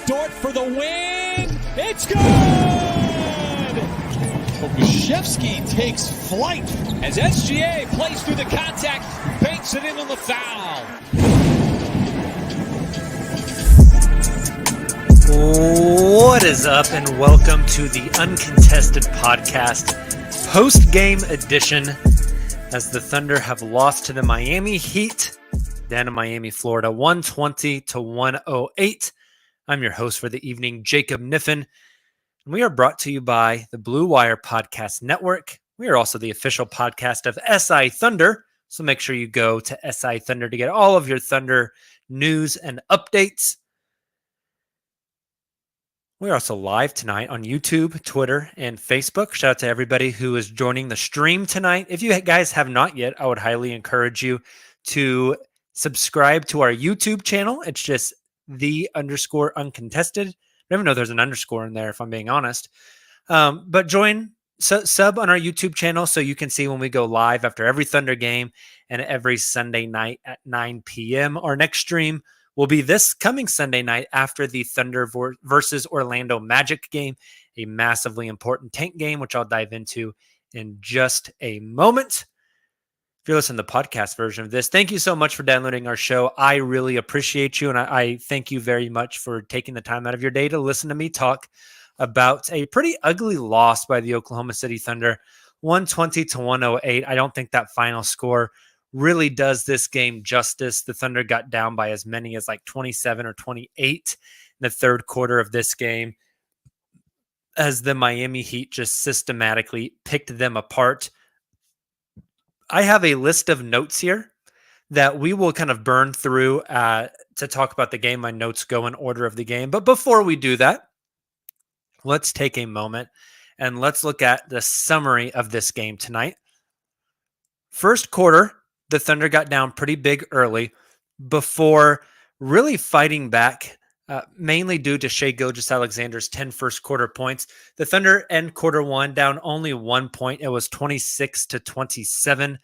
Dort for the win. It's good! Pokusevski takes flight as SGA plays through the contact, banks it in on the foul. What is up, and welcome to the Uncontested Podcast post-game edition as the Thunder have lost to the Miami Heat down in Miami, Florida, 120-108. I'm your host for the evening, Jacob Niffen, and we are brought to you by the Blue Wire Podcast Network. We are also the official podcast of SI Thunder, so make sure you go to SI Thunder to get all of your Thunder news and updates. We're also live tonight on YouTube, Twitter, and Facebook. Shout out to everybody who is joining the stream tonight. If you guys have not yet, I would highly encourage you to subscribe to our YouTube channel. It's just _uncontested. I don't even know there's an underscore in there, if I'm being honest. But join, sub on our YouTube channel so you can see when we go live after every Thunder game and every Sunday night at 9 p.m. Our next stream will be this coming Sunday night after the Thunder versus Orlando Magic game, a massively important tank game, which I'll dive into in just a moment. If you're listening to the podcast version of this, thank you so much for downloading our show. I really appreciate you, and I thank you very much for taking the time out of your day to listen to me talk about a pretty ugly loss by the Oklahoma City Thunder, 120-108. I don't think that final score really does this game justice. The Thunder got down by as many as like 27 or 28 in the third quarter of this game as the Miami Heat just systematically picked them apart. I have a list of notes here that we will kind of burn through to talk about the game. My notes go in order of the game. But before we do that, let's take a moment and let's look at the summary of this game tonight. First quarter, the Thunder got down pretty big early before really fighting back, mainly due to Shai Gilgeous-Alexander's 10 first quarter points. The Thunder end quarter one down only 1 point. It was 26-27.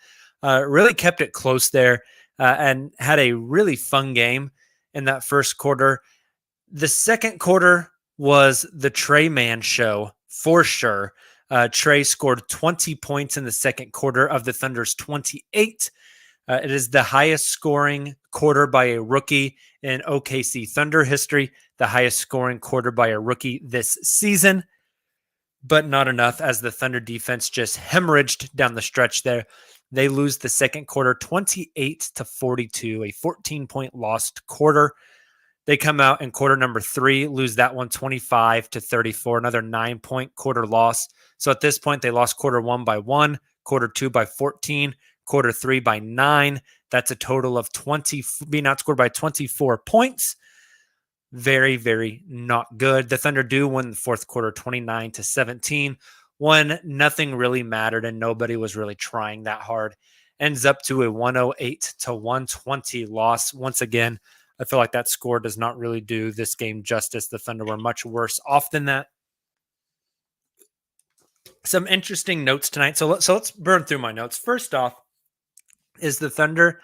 Really kept it close there and had a really fun game in that first quarter. The second quarter was the Trey Man show for sure. Trey scored 20 points in the second quarter of the Thunder's 28. It is the highest scoring quarter by a rookie in OKC Thunder history, the highest scoring quarter by a rookie this season, but not enough as the Thunder defense just hemorrhaged down the stretch there. They lose the second quarter 28-42, a 14-point lost quarter. They come out in quarter number 3, lose that one 25-34, another 9-point quarter loss. So at this point, they lost quarter 1 by 1, quarter 2 by 14, quarter 3 by 9. That's a total of 20, being outscored by 24 points. Very, very not good. The Thunder do win the fourth quarter 29-17 when nothing really mattered and nobody was really trying that hard. Ends up to a 108-120 loss. Once again, I feel like that score does not really do this game justice. The Thunder were much worse off than that. Some interesting notes tonight. So let's burn through my notes. First off, is the Thunder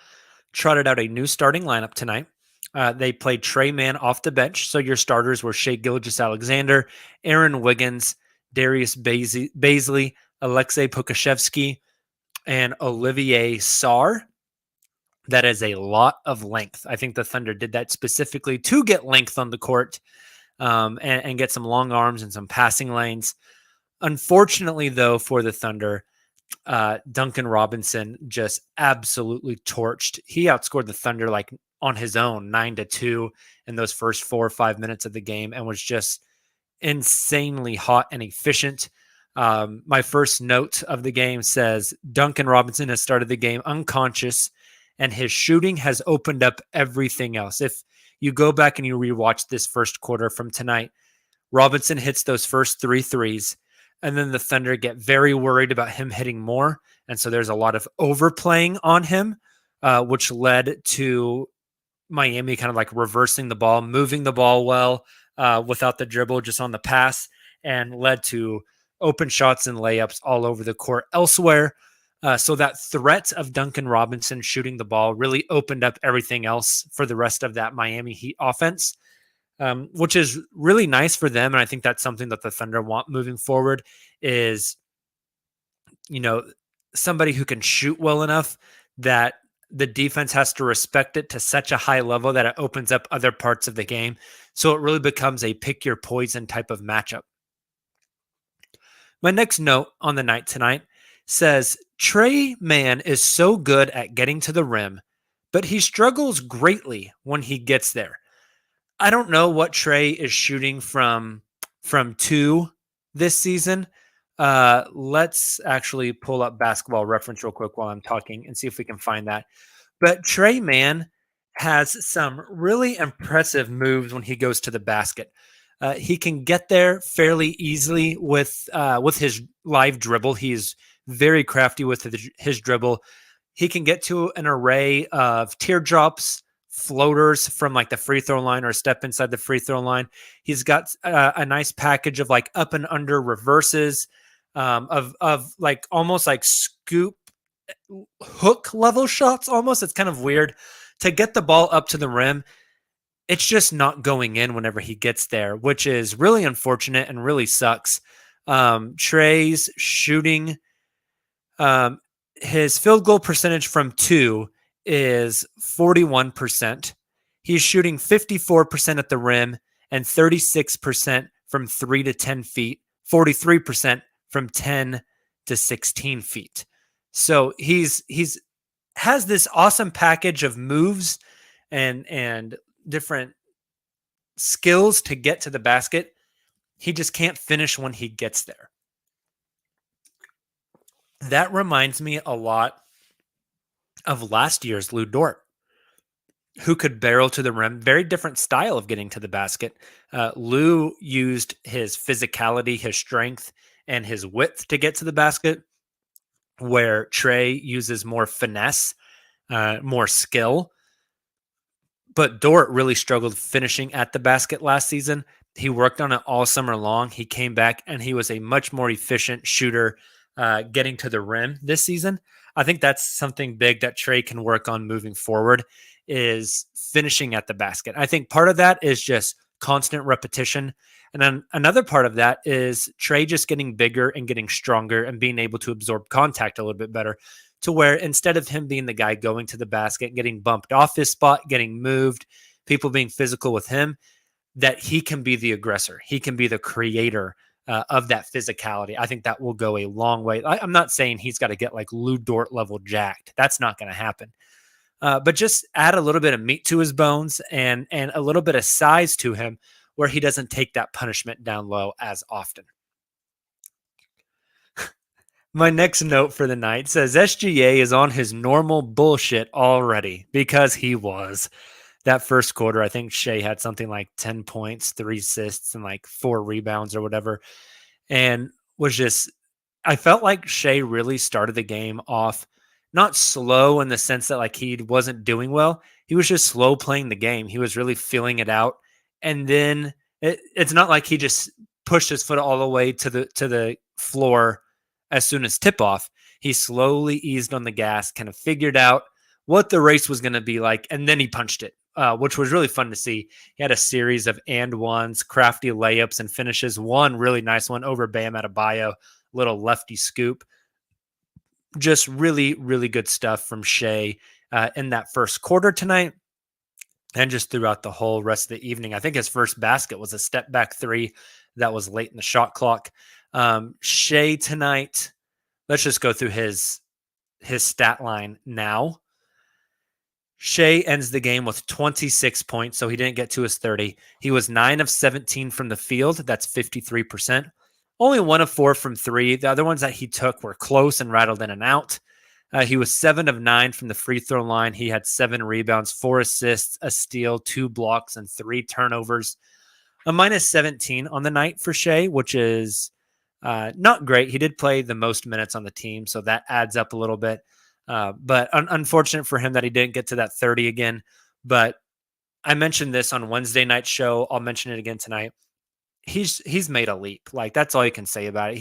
trotted out a new starting lineup tonight. They played Trey Man off the bench. So your starters were Shai Gilgeous-Alexander, Aaron Wiggins, Darius Bazley, Aleksej Pokusevski, and Olivier Sarr. That is a lot of length. I think the Thunder did that specifically to get length on the court and get some long arms and some passing lanes. Unfortunately, though, for the Thunder, Duncan Robinson just absolutely torched. He outscored the Thunder like on his own 9-2 in those first 4 or 5 minutes of the game and was just insanely hot and efficient. My first note of the game says Duncan Robinson has started the game unconscious and his shooting has opened up everything else. If you go back and you rewatch this first quarter from tonight, Robinson hits those first 3 threes. And then the Thunder get very worried about him hitting more. And so there's a lot of overplaying on him, which led to Miami kind of like reversing the ball, moving the ball well without the dribble, just on the pass, and led to open shots and layups all over the court elsewhere. So that threat of Duncan Robinson shooting the ball really opened up everything else for the rest of that Miami Heat offense. which is really nice for them. And I think that's something that the Thunder want moving forward is, somebody who can shoot well enough that the defense has to respect it to such a high level that it opens up other parts of the game. So it really becomes a pick your poison type of matchup. My next note on the night tonight says Tre Mann is so good at getting to the rim, but he struggles greatly when he gets there. I don't know what Tre is shooting from 2 this season. Let's actually pull up Basketball Reference real quick while I'm talking and see if we can find that. But Tre Mann has some really impressive moves when he goes to the basket. He can get there fairly easily with his live dribble. He's very crafty with his dribble. He can get to an array of teardrops, floaters from like the free throw line or step inside the free throw line. He's got a nice package of like up and under reverses, of like almost like scoop hook level shots almost. It's kind of weird to get the ball up to the rim. It's just not going in whenever he gets there, which is really unfortunate and really sucks. Tre's shooting, his field goal percentage from 2 is 41%. He's shooting 54% at the rim and 36% from 3 to 10 feet, 43% from 10 to 16 feet. So he's has this awesome package of moves and different skills to get to the basket. He just can't finish when he gets there. That reminds me a lot of last year's Lou Dort, who could barrel to the rim. Very different style of getting to the basket. Lou used his physicality, his strength, and his width to get to the basket, where Tre uses more finesse, more skill. But Dort really struggled finishing at the basket last season. He worked on it all summer long. He came back and he was a much more efficient shooter getting to the rim this season. I think that's something big that Tre can work on moving forward, is finishing at the basket. I think part of that is just constant repetition. And then another part of that is Tre just getting bigger and getting stronger and being able to absorb contact a little bit better, to where instead of him being the guy going to the basket, getting bumped off his spot, getting moved, people being physical with him, that he can be the aggressor. He can be the creator of that physicality. I think that will go a long way. I'm not saying he's got to get like Lou Dort level jacked. That's not going to happen. But just add a little bit of meat to his bones and a little bit of size to him, where he doesn't take that punishment down low as often. My next note for the night says SGA is on his normal bullshit already, because he was. That first quarter, I think Shai had something like 10 points, 3 assists, and like 4 rebounds or whatever. And was just, I felt like Shai really started the game off not slow in the sense that like he wasn't doing well. He was just slow playing the game. He was really feeling it out. And then it's not like he just pushed his foot all the way to the floor as soon as tip off. He slowly eased on the gas, kind of figured out what the race was going to be like, and then he punched it, which was really fun to see. He had a series of and ones, crafty layups, and finishes. One really nice one over Bam Adebayo, little lefty scoop. Just really, really good stuff from Shai in that first quarter tonight, and just throughout the whole rest of the evening. I think his first basket was a step back 3 that was late in the shot clock. Shai tonight, let's just go through his stat line now. Shai ends the game with 26 points, so he didn't get to his 30. He was 9 of 17 from the field. That's 53%. Only 1 of 4 from 3. The other ones that he took were close and rattled in and out. He was 7 of 9 from the free throw line. He had 7 rebounds, 4 assists, a steal, 2 blocks, and 3 turnovers. A minus 17 on the night for Shai, which is not great. He did play the most minutes on the team, so that adds up a little bit. But unfortunate for him that he didn't get to that 30 again. But I mentioned this on Wednesday night show. I'll mention it again tonight. He's made a leap. Like, that's all you can say about it.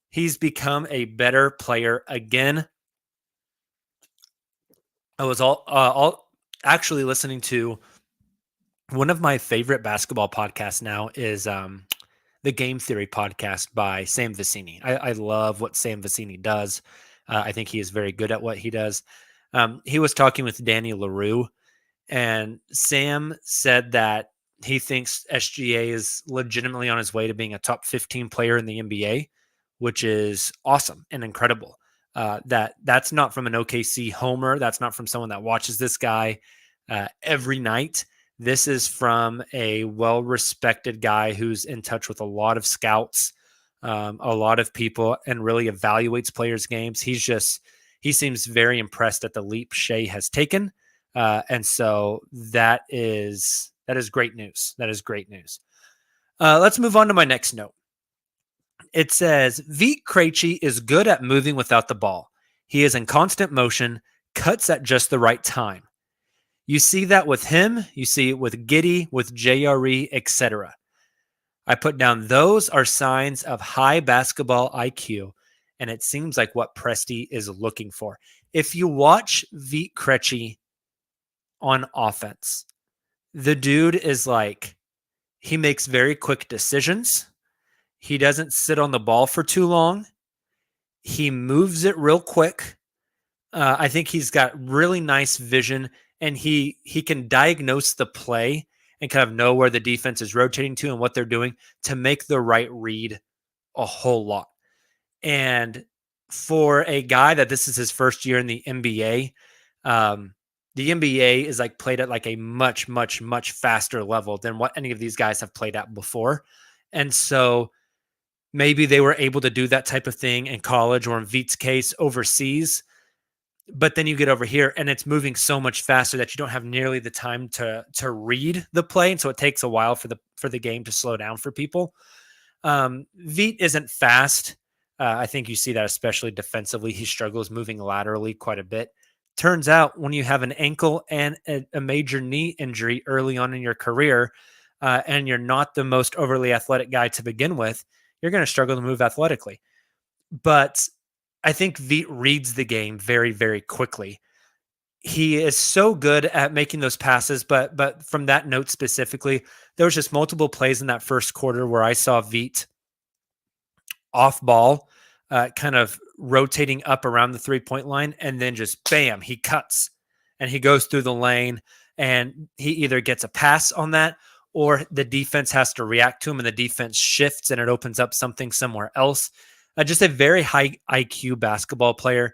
He's become a better player again. I was all actually listening to One of my favorite basketball podcasts now is the Game Theory podcast by Sam Vecini. I love what Sam Vecini does. I think he is very good at what he does. He was talking with Danny LaRue, and Sam said that he thinks SGA is legitimately on his way to being a top 15 player in the NBA, which is awesome and incredible. That's not from an OKC homer. That's not from someone that watches this guy every night. This is from a well-respected guy who's in touch with a lot of scouts, a lot of people, and really evaluates players' games. He seems very impressed at the leap Shea has taken. And so that is great news. That is great news. Let's move on to my next note. It says, Vit Krejci is good at moving without the ball. He is in constant motion, cuts at just the right time. You see that with him. You see it with Giddey, with JRE, etc. I put down those are signs of high basketball IQ, and it seems like what Presti is looking for. If you watch Vit Krejci on offense, the dude is like, he makes very quick decisions. He doesn't sit on the ball for too long. He moves it real quick. I think he's got really nice vision, and he can diagnose the play and kind of know where the defense is rotating to and what they're doing to make the right read a whole lot. And for a guy that this is his first year in the NBA, the NBA is like played at like a much, much, much faster level than what any of these guys have played at before. And so maybe they were able to do that type of thing in college, or in Vit's case, overseas. But then you get over here and it's moving so much faster that you don't have nearly the time to read the play. And so it takes a while for the game to slow down for people. Vit isn't fast. I think you see that especially defensively. He struggles moving laterally quite a bit. Turns out when you have an ankle and a major knee injury early on in your career, and you're not the most overly athletic guy to begin with, you're going to struggle to move athletically. But I think Vit reads the game very, very quickly. He is so good at making those passes, but from that note specifically, there was just multiple plays in that first quarter where I saw Vit off ball, kind of rotating up around the 3-point line, and then just bam, he cuts and he goes through the lane, and he either gets a pass on that or the defense has to react to him, and the defense shifts and it opens up something somewhere else. Just a very high IQ basketball player.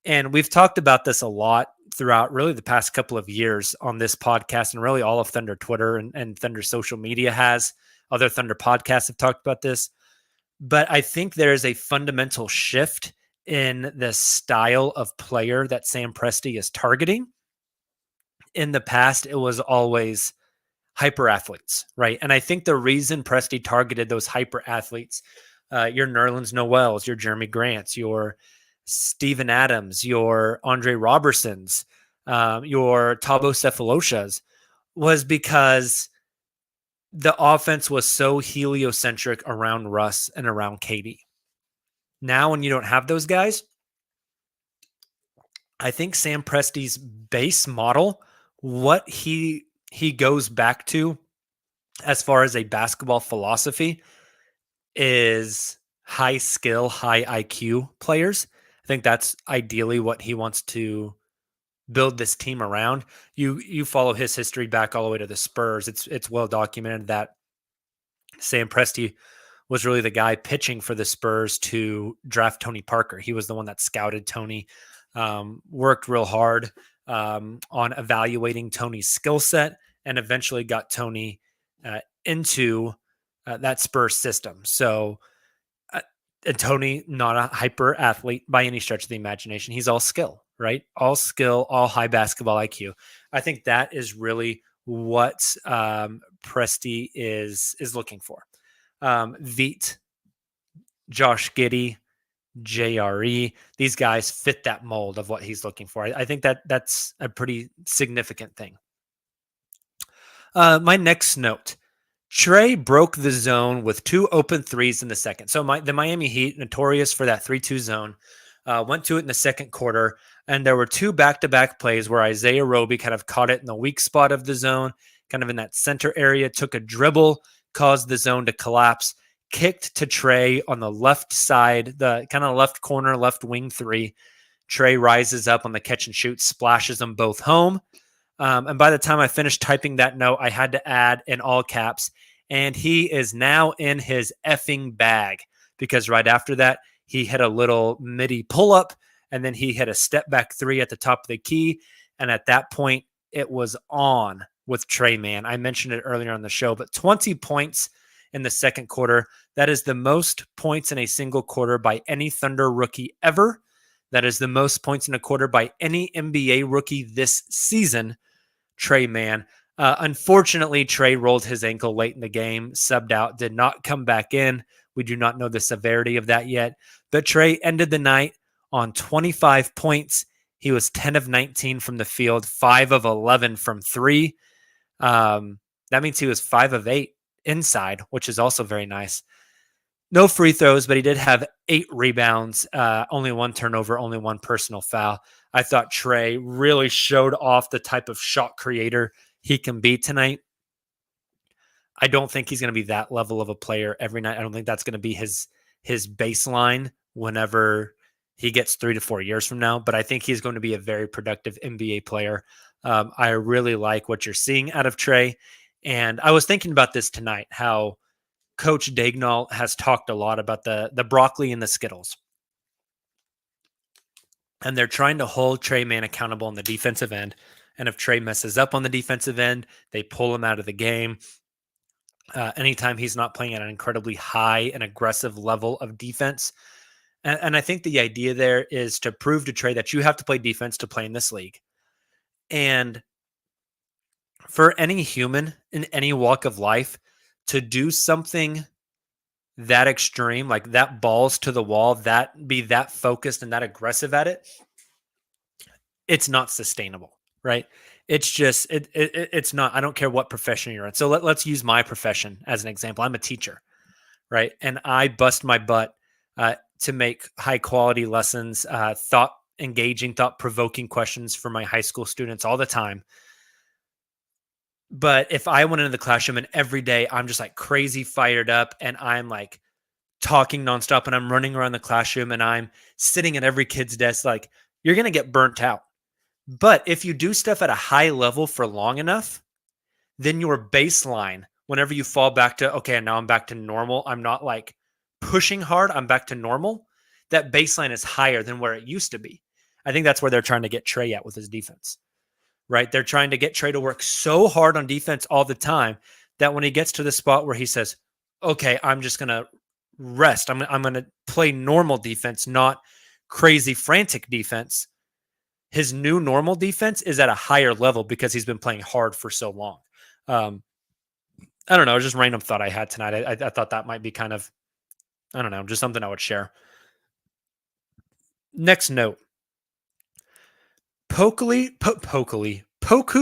And we've talked about this a lot throughout really the past couple of years on this podcast, and really all of Thunder Twitter and Thunder social media has. Other Thunder podcasts have talked about this. But I think there is a fundamental shift in the style of player that Sam Presti is targeting. In the past, it was always hyper athletes, right? And I think the reason Presti targeted those hyper athletes, your Nerlens Noels, your Jeremy Grants, your Steven Adams, your Andre Robertsons, your Thabo Sefolosha's, was because the offense was so heliocentric around Russ and around KD. Now, when you don't have those guys, I think Sam Presti's base model, what he goes back to as far as a basketball philosophy, is high skill, high IQ players. I think that's ideally what he wants to build this team around. You follow his history back all the way to the Spurs. It's well documented that Sam Presti was really the guy pitching for the Spurs to draft Tony Parker. He was the one that scouted Tony, worked real hard on evaluating Tony's skill set, and eventually got Tony into that Spurs system. So Tony, not a hyper athlete by any stretch of the imagination. He's all skill, right? All skill, all high basketball IQ. I think that is really what Presti is looking for. Vit, Josh Giddey, JRE, these guys fit that mold of what he's looking for. I think that's a pretty significant thing. My next note. Trey broke the zone with 2 open threes in the second. So the Miami Heat, notorious for that 3-2 zone, went to it in the second quarter, and there were 2 back-to-back plays where Isaiah Roby kind of caught it in the weak spot of the zone, kind of in that center area, took a dribble, caused the zone to collapse, kicked to Trey on the left side, the kind of left corner, left wing 3. Trey rises up on the catch and shoot, splashes them both home. And by the time I finished typing that note, I had to add in all caps, and he is now in his effing bag, because right after that, he hit a little midi pull-up, and then he hit a step-back 3 at the top of the key. And at that point, it was on with Trey Mann. I mentioned it earlier on the show, but 20 points in the second quarter. That is the most points in a single quarter by any Thunder rookie ever. That is the most points in a quarter by any NBA rookie this season, Trey Mann. Unfortunately, Trey rolled his ankle late in the game, subbed out, did not come back in. We do not know the severity of that yet. But Trey ended the night on 25 points. He was 10 of 19 from the field, 5 of 11 from 3. That means he was 5 of 8 inside, which is also very nice. No free throws, but he did have 8 rebounds, only 1 turnover, only 1 personal foul. I thought Trey really showed off the type of shot creator he can be tonight. I don't think he's going to be that level of a player every night. I don't think that's going to be his baseline whenever he gets 3 to 4 years from now, but I think he's going to be a very productive NBA player. I really like what you're seeing out of Trey. And I was thinking about this tonight, how Coach Daigneault has talked a lot about the broccoli and the Skittles. And they're trying to hold Trey Mann accountable on the defensive end. And if Trey messes up on the defensive end, they pull him out of the game. Anytime he's not playing at an incredibly high and aggressive level of defense. And I think the idea there is to prove to Trey that you have to play defense to play in this league. And for any human in any walk of life to do something that extreme, like that balls to the wall, that be that focused and that aggressive at it, it's not sustainable, right? It's just, it's not, I don't care what profession you're in. So let's use my profession as an example. I'm a teacher, right? And I bust my butt to make high quality lessons, thought-engaging, thought-provoking questions for my high school students all the time. But if I went into the classroom and every day I'm just like crazy fired up and I'm like talking nonstop and I'm running around the classroom and I'm sitting at every kid's desk, like you're going to get burnt out. But if you do stuff at a high level for long enough, then your baseline, whenever you fall back to, okay, now I'm back to normal, I'm not like pushing hard, I'm back to normal, that baseline is higher than where it used to be. I think that's where they're trying to get Trey at with his defense, right? They're trying to get Trey to work so hard on defense all the time that when he gets to the spot where he says, okay, I'm just going to rest, I'm going to play normal defense, not crazy frantic defense. His new normal defense is at a higher level because he's been playing hard for so long. I don't know, just random thought I had tonight. I thought that might be kind of, I don't know, just something I would share. Next note. Poku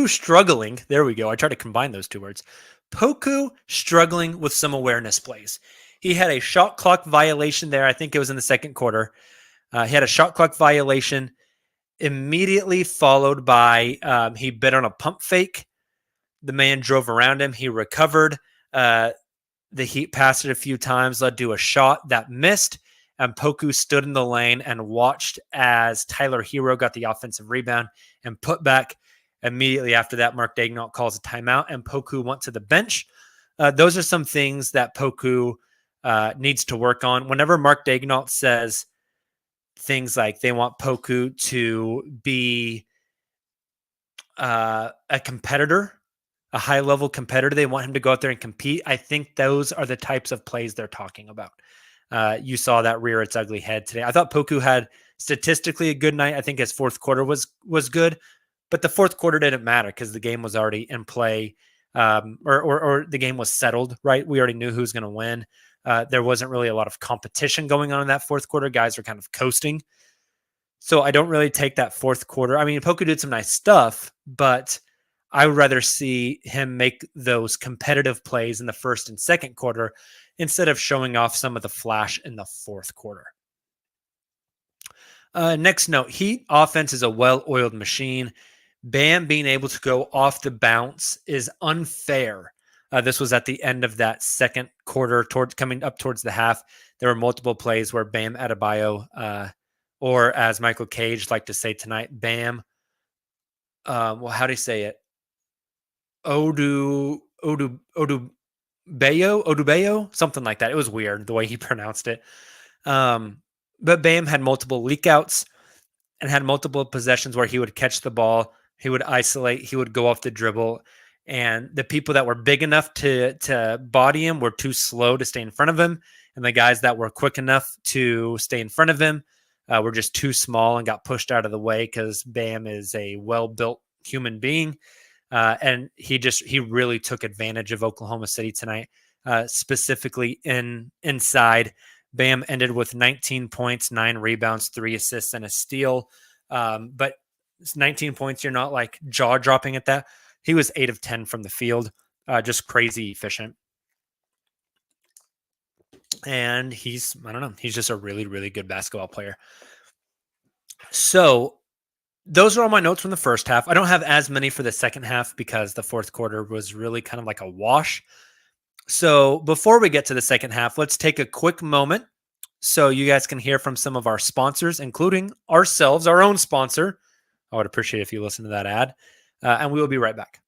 struggling. There we go. I tried to combine those two words. Poku struggling with some awareness plays. He had a shot clock violation there. I think it was in the second quarter. He had a shot clock violation immediately followed by he bit on a pump fake. The man drove around him. He recovered. The Heat passed it a few times, led to a shot that missed, and Poku stood in the lane and watched as Tyler Hero got the offensive rebound and put back. Immediately after that, Mark Daigneault calls a timeout, and Poku went to the bench. Those are some things that Poku needs to work on. Whenever Mark Daigneault says things like they want Poku to be a competitor, a high-level competitor, they want him to go out there and compete, I think those are the types of plays they're talking about. You saw that rear its ugly head today. I thought Poku had statistically a good night. I think his fourth quarter was good, but the fourth quarter didn't matter because the game was already in play, or the game was settled, right? We already knew who was going to win. There wasn't really a lot of competition going on in that fourth quarter. Guys were kind of coasting. So I don't really take that fourth quarter. I mean, Poku did some nice stuff, but I would rather see him make those competitive plays in the first and second quarter instead of showing off some of the flash in the fourth quarter. Next note, Heat offense is a well-oiled machine. Bam being able to go off the bounce is unfair. This was at the end of that second quarter, coming up towards the half. There were multiple plays where Bam Adebayo, or as Michael Cage liked to say tonight, Bam. How do you say it? Odubeyo, something like that. It was weird the way he pronounced it. But Bam had multiple leakouts and had multiple possessions where he would catch the ball, he would isolate, he would go off the dribble, and the people that were big enough to body him were too slow to stay in front of him, and the guys that were quick enough to stay in front of him were just too small and got pushed out of the way because Bam is a well-built human being. And he really took advantage of Oklahoma City tonight, specifically inside. Bam ended with 19 points, 9 rebounds, 3 assists, and a steal. But it's 19 points, you're not like jaw dropping at that. He was 8 of 10 from the field, just crazy efficient. And he's just a really, really good basketball player. So those are all my notes from the first half. I don't have as many for the second half because the fourth quarter was really kind of like a wash. So before we get to the second half, let's take a quick moment so you guys can hear from some of our sponsors, including ourselves, our own sponsor. I would appreciate if you listen to that ad. And we will be right back.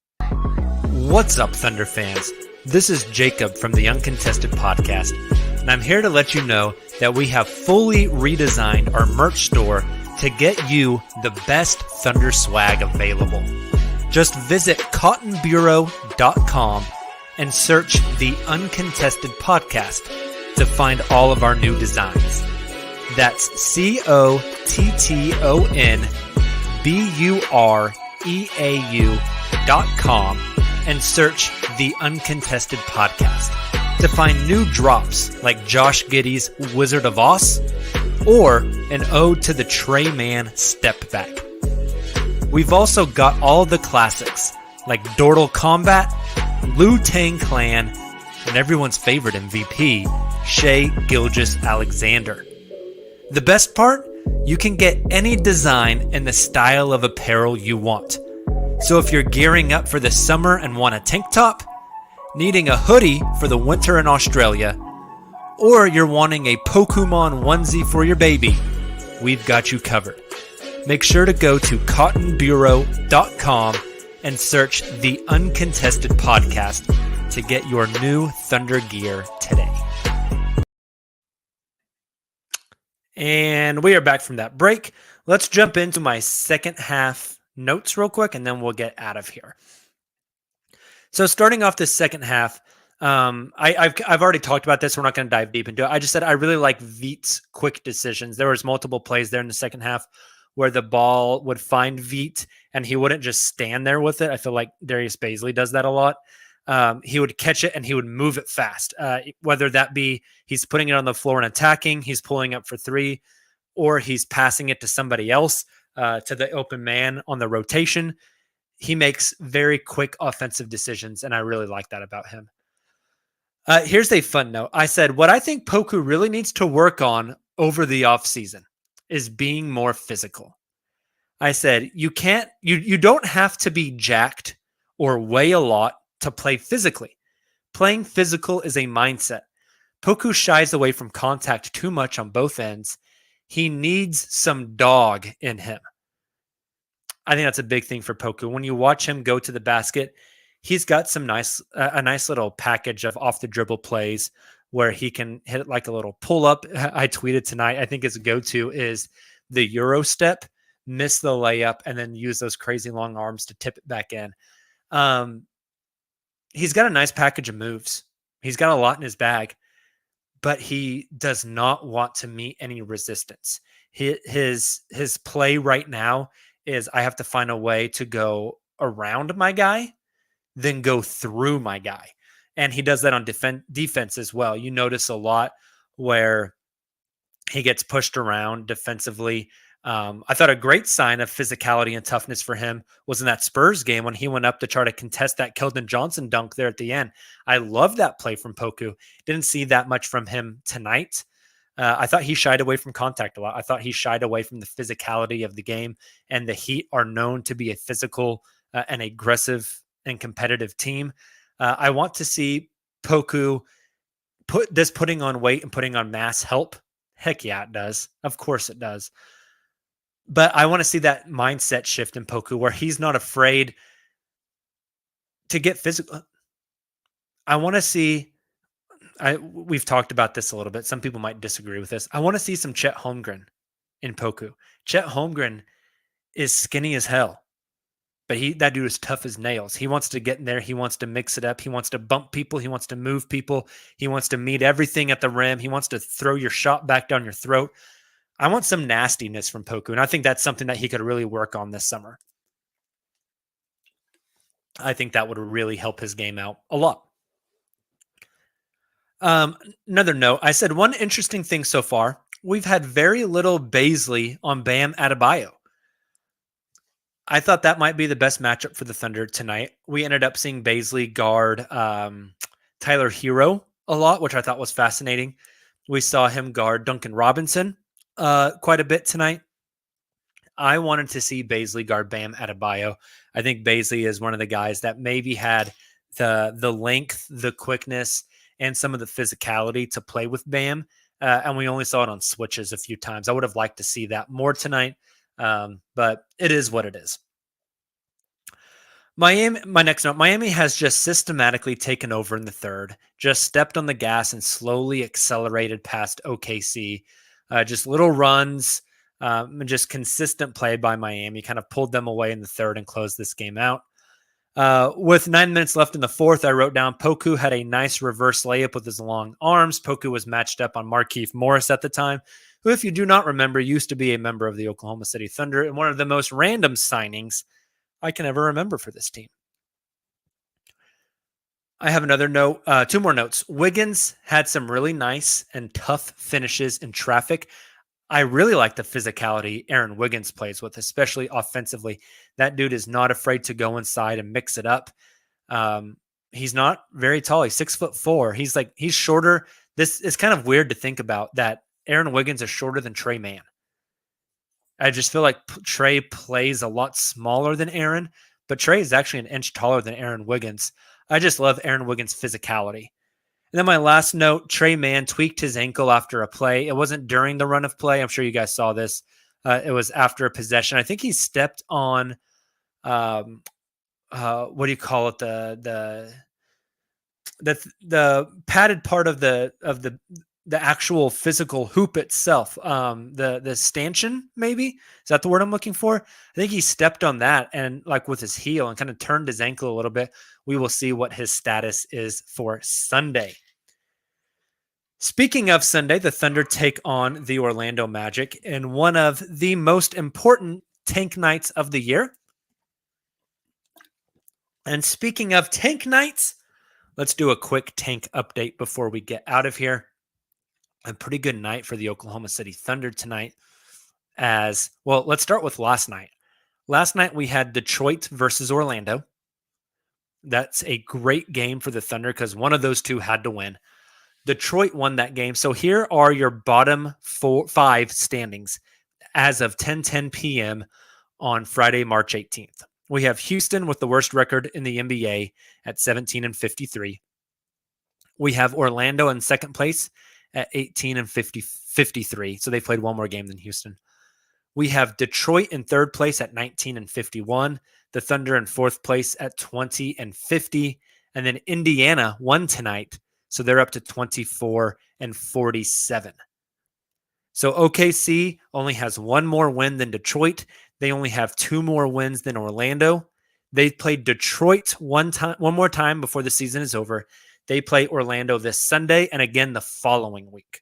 What's up, Thunder fans? This is Jacob from the Uncontested Podcast, and I'm here to let you know that we have fully redesigned our merch store to get you the best Thunder swag available. Just visit cottonbureau.com and search the Uncontested Podcast to find all of our new designs. That's cottonbureau.com and search the Uncontested Podcast to find new drops like Josh Giddey's Wizard of Oz or an ode to the Trey Man Step Back. We've also got all the classics like Dortal Combat, Wu-Tang Clan, and everyone's favorite MVP, Shai Gilgeous-Alexander. The best part? You can get any design and the style of apparel you want. So if you're gearing up for the summer and want a tank top, needing a hoodie for the winter in Australia, or you're wanting a Pokemon onesie for your baby, we've got you covered. Make sure to go to cottonbureau.com and search the Uncontested Podcast to get your new Thunder gear today. And we are back from that break. Let's jump into my second half notes real quick, and then we'll get out of here. So starting off the second half, I've already talked about this. We're not going to dive deep into it. I just said I really like Veet's quick decisions. There was multiple plays there in the second half where the ball would find Veet and he wouldn't just stand there with it. I feel like Darius Baisley does that a lot. He would catch it and he would move it fast, whether that be he's putting it on the floor and attacking, he's pulling up for three, or he's passing it to somebody else, to the open man on the rotation. He makes very quick offensive decisions, and I really like that about him. Here's a fun note. I said, what I think Poku really needs to work on over the offseason is being more physical. I said, you don't have to be jacked or weigh a lot to play physically. Playing physical is a mindset. Poku shies away from contact too much on both ends. He needs some dog in him. I think that's a big thing for Poku. When you watch him go to the basket, he's got some a nice little package of off the dribble plays where he can hit it like a little pull up. I tweeted tonight, I think his go-to is the Euro step, miss the layup, and then use those crazy long arms to tip it back in. He's got a nice package of moves. He's got a lot in his bag, but he does not want to meet any resistance. His play right now is I have to find a way to go around my guy, then go through my guy. And he does that on defense as well. You notice a lot where he gets pushed around defensively. I thought a great sign of physicality and toughness for him was in that Spurs game when he went up to try to contest that Keldon Johnson dunk there at the end. I love that play from Poku. Didn't see that much from him tonight. I thought he shied away from contact a lot. I thought he shied away from the physicality of the game, and the Heat are known to be a physical and aggressive and competitive team. I want to see Poku putting on weight and putting on mass help. Heck yeah, it does. Of course it does. But I want to see that mindset shift in Poku where he's not afraid to get physical. I want to see, we've talked about this a little bit. Some people might disagree with this. I want to see some Chet Holmgren in Poku. Chet Holmgren is skinny as hell, but that dude is tough as nails. He wants to get in there. He wants to mix it up. He wants to bump people. He wants to move people. He wants to meet everything at the rim. He wants to throw your shot back down your throat. I want some nastiness from Poku, and I think that's something that he could really work on this summer. I think that would really help his game out a lot. Another note, I said one interesting thing so far, we've had very little Bazley on Bam Adebayo. I thought that might be the best matchup for the Thunder tonight. We ended up seeing Bazley guard Tyler Hero a lot, which I thought was fascinating. We saw him guard Duncan Robinson quite a bit tonight. I wanted to see Bazley guard Bam Adebayo. I think Bazley is one of the guys that maybe had the length, the quickness, and some of the physicality to play with Bam. And we only saw it on switches a few times. I would have liked to see that more tonight. But it is what it is. Miami, my next note, Miami has just systematically taken over in the third, just stepped on the gas and slowly accelerated past OKC. Just little runs, just consistent play by Miami kind of pulled them away in the third and closed this game out. With 9 minutes left in the fourth, I wrote down Poku had a nice reverse layup with his long arms. Poku was matched up on Markieff Morris at the time, who, if you do not remember, used to be a member of the Oklahoma City Thunder and one of the most random signings I can ever remember for this team. I have another note, two more notes. Wiggins had some really nice and tough finishes in traffic. I really like the physicality Aaron Wiggins plays with, especially offensively. That dude is not afraid to go inside and mix it up. He's not very tall. He's 6'4". He's shorter. This is kind of weird to think about that Aaron Wiggins is shorter than Trey Mann. I just feel like Trey plays a lot smaller than Aaron, but Trey is actually an inch taller than Aaron Wiggins. I just love Aaron Wiggins' physicality. And then my last note, Trey Mann tweaked his ankle after a play. It wasn't during the run of play. I'm sure you guys saw this. It was after a possession. I think he stepped on, what do you call it? The padded part of the actual physical hoop itself. The stanchion, maybe? Is that the word I'm looking for? I think he stepped on that and like with his heel and kind of turned his ankle a little bit. We will see what his status is for Sunday. Speaking of Sunday, the Thunder take on the Orlando Magic in one of the most important tank nights of the year. And speaking of tank nights, let's do a quick tank update before we get out of here. A pretty good night for the Oklahoma City Thunder tonight. As well, let's start with last night. Last night we had Detroit versus Orlando. That's a great game for the Thunder because one of those two had to win. Detroit won that game. So here are your bottom 5 standings as of 10:10 p.m. on Friday, March 18th. We have Houston with the worst record in the NBA at 17-53. We have Orlando in second place at 18-53. So they played one more game than Houston. We have Detroit in third place at 19-51. The Thunder in fourth place at 20-50. And then Indiana won tonight. So they're up to 24-47. So OKC only has one more win than Detroit. They only have 2 more wins than Orlando. They played Detroit one more time before the season is over. They play Orlando this Sunday and again the following week.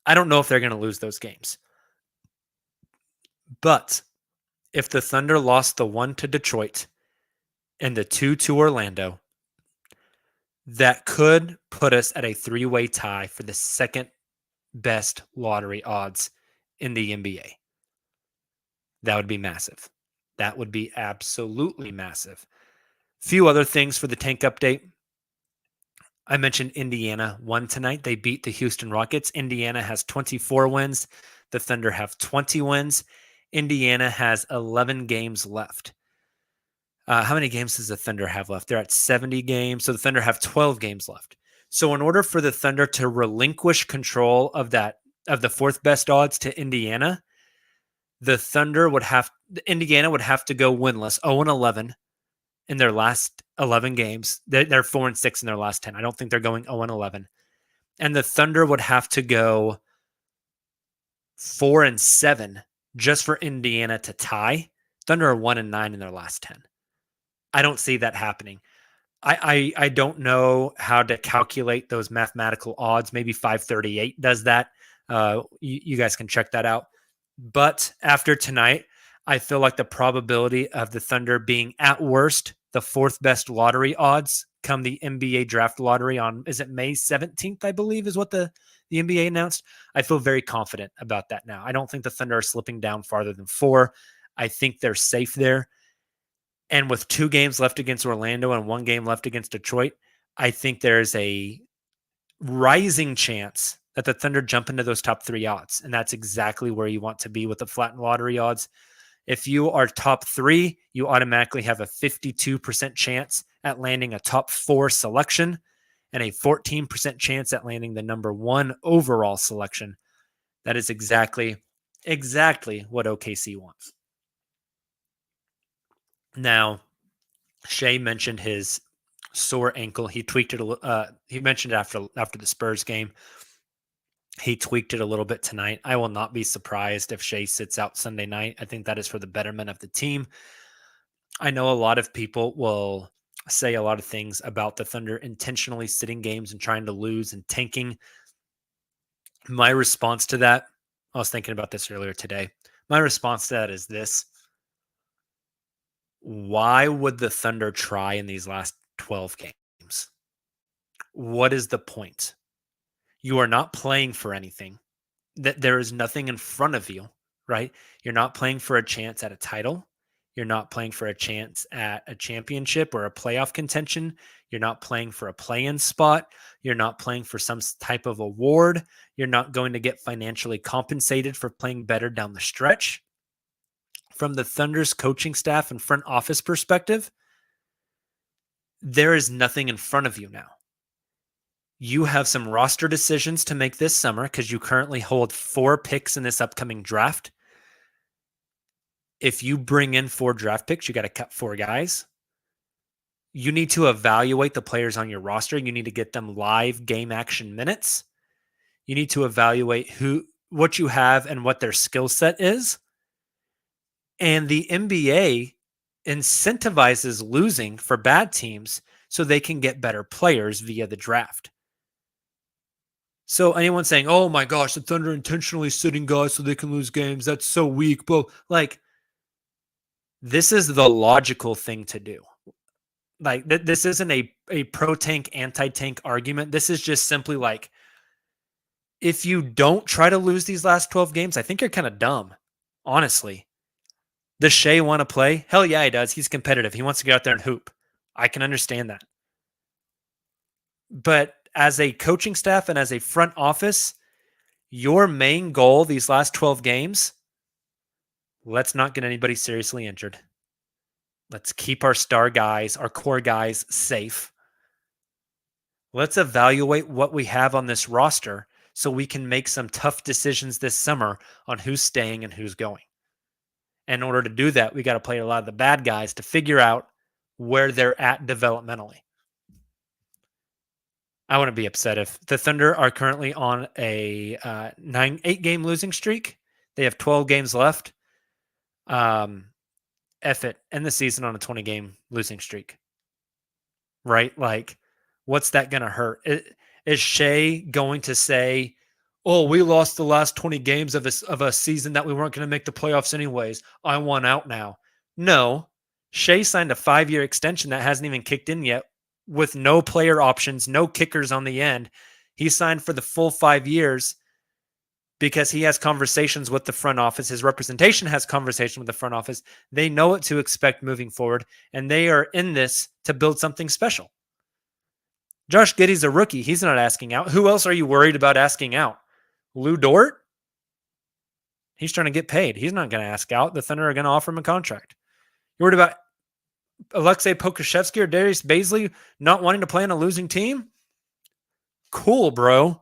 I don't know if they're going to lose those games. But if the Thunder lost the 1 to Detroit and the 2 to Orlando, that could put us at a 3-way tie for the second best lottery odds in the NBA. That would be massive. That would be absolutely massive. Few other things for the tank update. I mentioned Indiana won tonight. They beat the Houston Rockets. Indiana has 24 wins. The Thunder have 20 wins. Indiana has 11 games left. How many games does the Thunder have left? They're at 70 games. So the Thunder have 12 games left. So in order for the Thunder to relinquish control of the fourth best odds to Indiana, Indiana would have to go winless, 0-11 in their last 11 games. They're 4-6 in their last 10. I don't think they're going 0-11. And the Thunder would have to go 4-7 just for Indiana to tie. Thunder are 1-9 in their last 10. I don't see that happening. I don't know how to calculate those mathematical odds. Maybe 538 does that. You guys can check that out. But after tonight, I feel like the probability of the Thunder being at worst the fourth best lottery odds come the NBA draft lottery on, is it May 17th, I believe, is what the NBA announced. I feel very confident about that now. I don't think the Thunder are slipping down farther than 4. I think they're safe there. And with 2 games left against Orlando and 1 game left against Detroit, I think there's a rising chance that the Thunder jump into those top 3 odds. And that's exactly where you want to be with the flattened lottery odds. If you are top 3, you automatically have a 52% chance at landing a top 4 selection and a 14% chance at landing the number 1 overall selection. That is exactly what OKC wants. Now, Shea mentioned his sore ankle. He tweaked it. He mentioned it after the Spurs game. He tweaked it a little bit tonight. I will not be surprised if Shea sits out Sunday night. I think that is for the betterment of the team. I know a lot of people will say a lot of things about the Thunder intentionally sitting games and trying to lose and tanking. My response to that, I was thinking about this earlier today. My response to that is this. Why would the Thunder try in these last 12 games? What is the point? You are not playing for anything. There is nothing in front of you, right? You're not playing for a chance at a title. You're not playing for a chance at a championship or a playoff contention. You're not playing for a play-in spot. You're not playing for some type of award. You're not going to get financially compensated for playing better down the stretch. From the Thunder's coaching staff and front office perspective, there is nothing in front of you now. You have some roster decisions to make this summer because you currently hold 4 picks in this upcoming draft. If you bring in 4 draft picks, you got to cut 4 guys. You need to evaluate the players on your roster. You need to get them live game action minutes. You need to evaluate what you have and what their skill set is. And the NBA incentivizes losing for bad teams so they can get better players via the draft. So anyone saying, oh my gosh, the Thunder intentionally sitting guys so they can lose games, that's so weak. But this is the logical thing to do. This isn't a pro-tank, anti-tank argument. This is just simply if you don't try to lose these last 12 games, I think you're kind of dumb, honestly. Does Shea want to play? Hell yeah, he does. He's competitive. He wants to get out there and hoop. I can understand that. But as a coaching staff and as a front office, your main goal these last 12 games, let's not get anybody seriously injured. Let's keep our star guys, our core guys safe. Let's evaluate what we have on this roster so we can make some tough decisions this summer on who's staying and who's going. In order to do that, we got to play a lot of the bad guys to figure out where they're at developmentally. I wouldn't be upset if the Thunder are currently on a 8-game losing streak. They have 12 games left. End the season on a 20-game losing streak. Right? What's that going to hurt? Is Shea going to say, oh, we lost the last 20 games of a season that we weren't going to make the playoffs anyways. I want out now. No. Shea signed a 5-year extension that hasn't even kicked in yet with no player options, no kickers on the end. He signed for the full 5 years because he has conversations with the front office. His representation has conversation with the front office. They know what to expect moving forward, and they are in this to build something special. Josh Giddey's a rookie. He's not asking out. Who else are you worried about asking out? Lou Dort? He's trying to get paid. He's not going to ask out. The Thunder are going to offer him a contract. You're worried about Alexei Pokusevsky or Darius Baisley not wanting to play on a losing team? Cool, bro.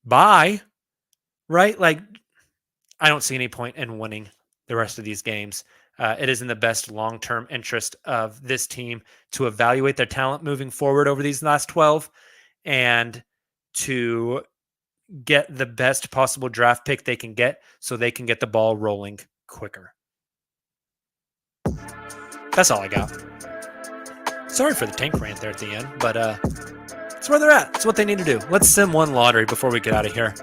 Bye. Right? Like, I don't see any point in winning the rest of these games. It is in the best long-term interest of this team to evaluate their talent moving forward over these last 12 and to get the best possible draft pick they can get so they can get the ball rolling quicker. That's all I got. Sorry for the tank rant there at the end, but it's where they're at. It's what they need to do. Let's sim one lottery before we get out of here.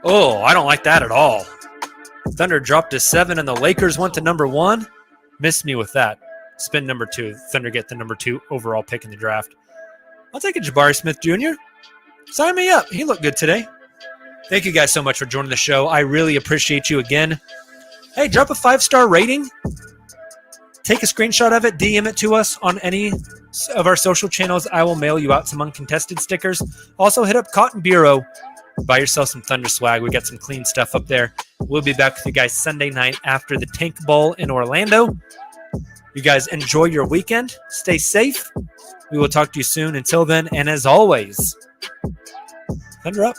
Oh, I don't like that at all. Thunder dropped to 7 and the Lakers went to number 1. Missed me with that. Spin number 2. Thunder get the number 2 overall pick in the draft. I'll take it, Jabari Smith Jr. Sign me up. He looked good today. Thank you guys so much for joining the show. I really appreciate you again. Hey, drop a 5-star rating. Take a screenshot of it. DM it to us on any of our social channels. I will mail you out some uncontested stickers. Also, hit up Cotton Bureau. Buy yourself some Thunder swag. We got some clean stuff up there. We'll be back with you guys Sunday night after the Tank Bowl in Orlando. You guys enjoy your weekend. Stay safe. We will talk to you soon. Until then, and as always, Thunder up.